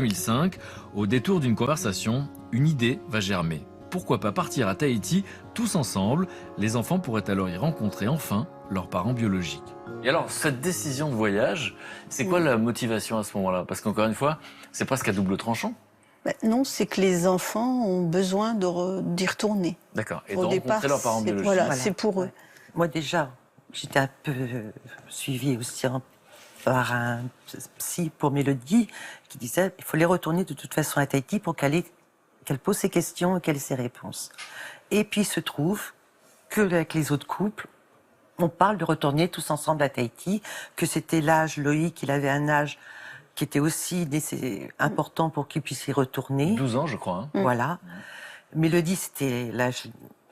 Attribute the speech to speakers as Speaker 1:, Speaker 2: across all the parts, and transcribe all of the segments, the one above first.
Speaker 1: 2005, au détour d'une conversation, une idée va germer. Pourquoi pas partir à Tahiti tous ensemble? Les enfants pourraient alors y rencontrer enfin leurs parents biologiques. Et alors, cette décision de voyage, c'est quoi la motivation à ce moment-là? Parce qu'encore une fois, c'est presque à double tranchant.
Speaker 2: Non, c'est que les enfants ont besoin d'y retourner.
Speaker 1: D'accord. Et de
Speaker 2: Au
Speaker 1: rencontrer
Speaker 2: départ,
Speaker 1: leurs parents biologiques.
Speaker 2: voilà, c'est pour eux.
Speaker 3: Moi déjà, j'étais un peu suivie aussi par un psy pour Mélodie qui disait il faut les retourner de toute façon à Tahiti pour qu'elle pose ses questions et qu'elle ait ses réponses. Et puis il se trouve que avec les autres couples, on parle de retourner tous ensemble à Tahiti, que c'était l'âge, Loïc, il avait un âge qui était aussi important pour qu'il puisse y retourner.
Speaker 1: 12 ans, je crois. Hein.
Speaker 3: Voilà. Mélodie, c'était l'âge...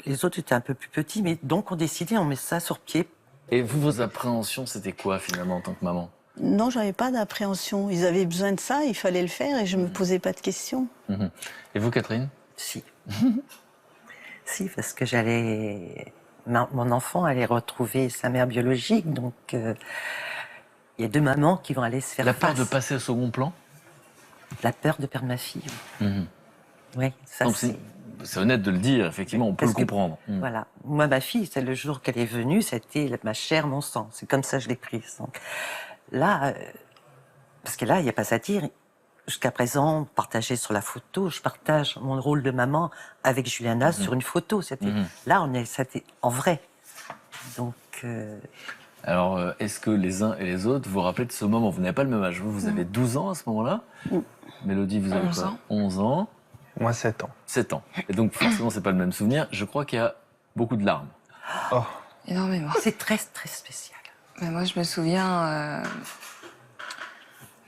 Speaker 3: Les autres étaient un peu plus petits, mais donc on décidait, on met ça sur pied.
Speaker 1: Et vous, vos appréhensions, c'était quoi finalement en tant que maman?
Speaker 2: Non, j'avais pas d'appréhension. Ils avaient besoin de ça, il fallait le faire et je me posais pas de questions.
Speaker 1: Et vous, Catherine?
Speaker 3: Si. Si, parce que mon enfant allait retrouver sa mère biologique, donc il y a deux mamans qui vont aller se faire
Speaker 1: La peur
Speaker 3: face.
Speaker 1: de passer au second plan?
Speaker 3: La peur de perdre ma fille. Oui, ça
Speaker 1: Donc,
Speaker 3: c'est...
Speaker 1: c'est honnête de le dire, effectivement, on peut le
Speaker 3: Parce que,
Speaker 1: comprendre.
Speaker 3: Voilà. Moi, ma fille, c'est le jour qu'elle est venue, c'était ma chair, mon sang. C'est comme ça que je l'ai prise. Donc, là, parce que là, il n'y a pas à dire. Jusqu'à présent, partagé sur la photo, je partage mon rôle de maman avec Juliana sur une photo. Là, c'était en vrai. Donc.
Speaker 1: Alors, est-ce que les uns et les autres vous vous rappelez de ce moment? Vous n'avez pas le même âge. Vous avez 12 ans à ce moment-là. Mélodie, vous avez
Speaker 4: 11
Speaker 1: quoi?
Speaker 4: ans.
Speaker 1: 11 ans.
Speaker 5: Moi, 7 ans.
Speaker 1: 7 ans. Et donc, forcément, c'est pas le même souvenir. Je crois qu'il y a beaucoup de larmes.
Speaker 5: Oh.
Speaker 4: Énormément.
Speaker 3: C'est très, très spécial.
Speaker 4: Mais moi, je me souviens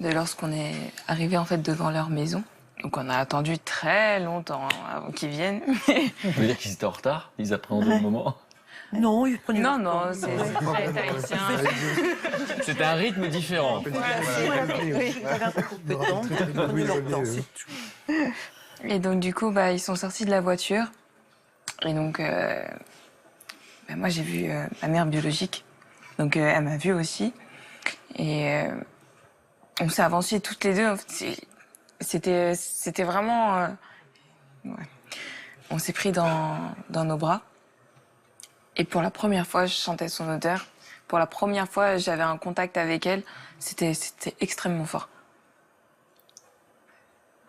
Speaker 4: de lorsqu'on est arrivé en fait devant leur maison. Donc, on a attendu très longtemps avant qu'ils viennent.
Speaker 1: Vous voulez dire qu'ils étaient en retard? Ils appréhendaient le moment?
Speaker 3: Non, ils prenaient
Speaker 4: Non,
Speaker 3: leur temps.
Speaker 4: non, c'est très tahitien.
Speaker 1: C'était un rythme différent.
Speaker 3: Ils avaient un peu de temps, ils prenaient leur temps, c'est tout.
Speaker 4: Et donc, du coup, ils sont sortis de la voiture. Et donc, moi, j'ai vu ma mère biologique. Donc, elle m'a vue aussi. Et on s'est avancés toutes les deux. En fait, c'était vraiment... ouais. On s'est pris dans nos bras. Et pour la première fois, je sentais son odeur. Pour la première fois, j'avais un contact avec elle. C'était extrêmement fort.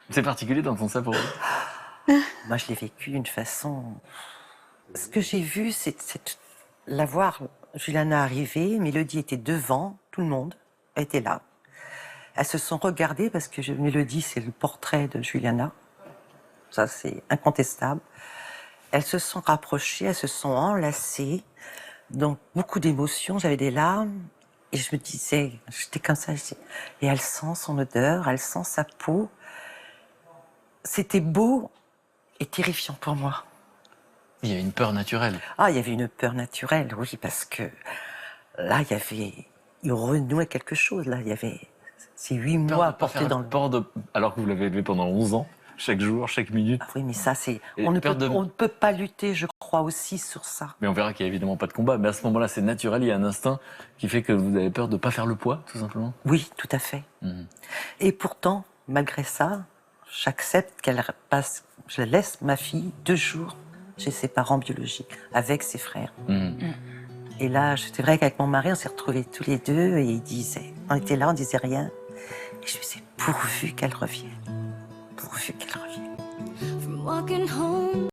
Speaker 1: C'est particulier d'entendre ça pour vous?
Speaker 3: Moi, je l'ai vécu d'une façon... Ce que j'ai vu, c'est la voir, Juliana arriver, Mélodie était devant, tout le monde était là. Elles se sont regardées parce que Mélodie, c'est le portrait de Juliana. Ça, c'est incontestable. Elles se sont rapprochées, elles se sont enlacées. Donc, beaucoup d'émotions, j'avais des larmes. Et je me disais, j'étais comme ça, et elle sent son odeur, elle sent sa peau. C'était beau et terrifiant pour moi.
Speaker 1: Il y avait une peur naturelle.
Speaker 3: Ah, il y avait une peur naturelle, oui, parce que là, il renouait quelque chose. Là, il y avait ces 8 mois portés dans le...
Speaker 1: Alors que vous l'avez élevé pendant 11 ans, chaque jour, chaque minute.
Speaker 3: Ah oui, mais ça, c'est...
Speaker 1: Et
Speaker 3: On ne
Speaker 1: peur
Speaker 3: peut pas lutter, je crois, aussi sur ça.
Speaker 1: Mais on verra qu'il n'y a évidemment pas de combat. Mais à ce moment-là, c'est naturel, il y a un instinct qui fait que vous avez peur de ne pas faire le poids, tout simplement.
Speaker 3: Oui, tout à fait. Et pourtant, malgré ça, j'accepte qu'elle passe... Je laisse ma fille 2 jours chez ses parents biologiques, avec ses frères. Et là, c'est vrai qu'avec mon mari, on s'est retrouvés tous les deux et il disait... On était là, on disait rien. Et je me disais, pourvu qu'elle revienne. Pourvu qu'elle revienne.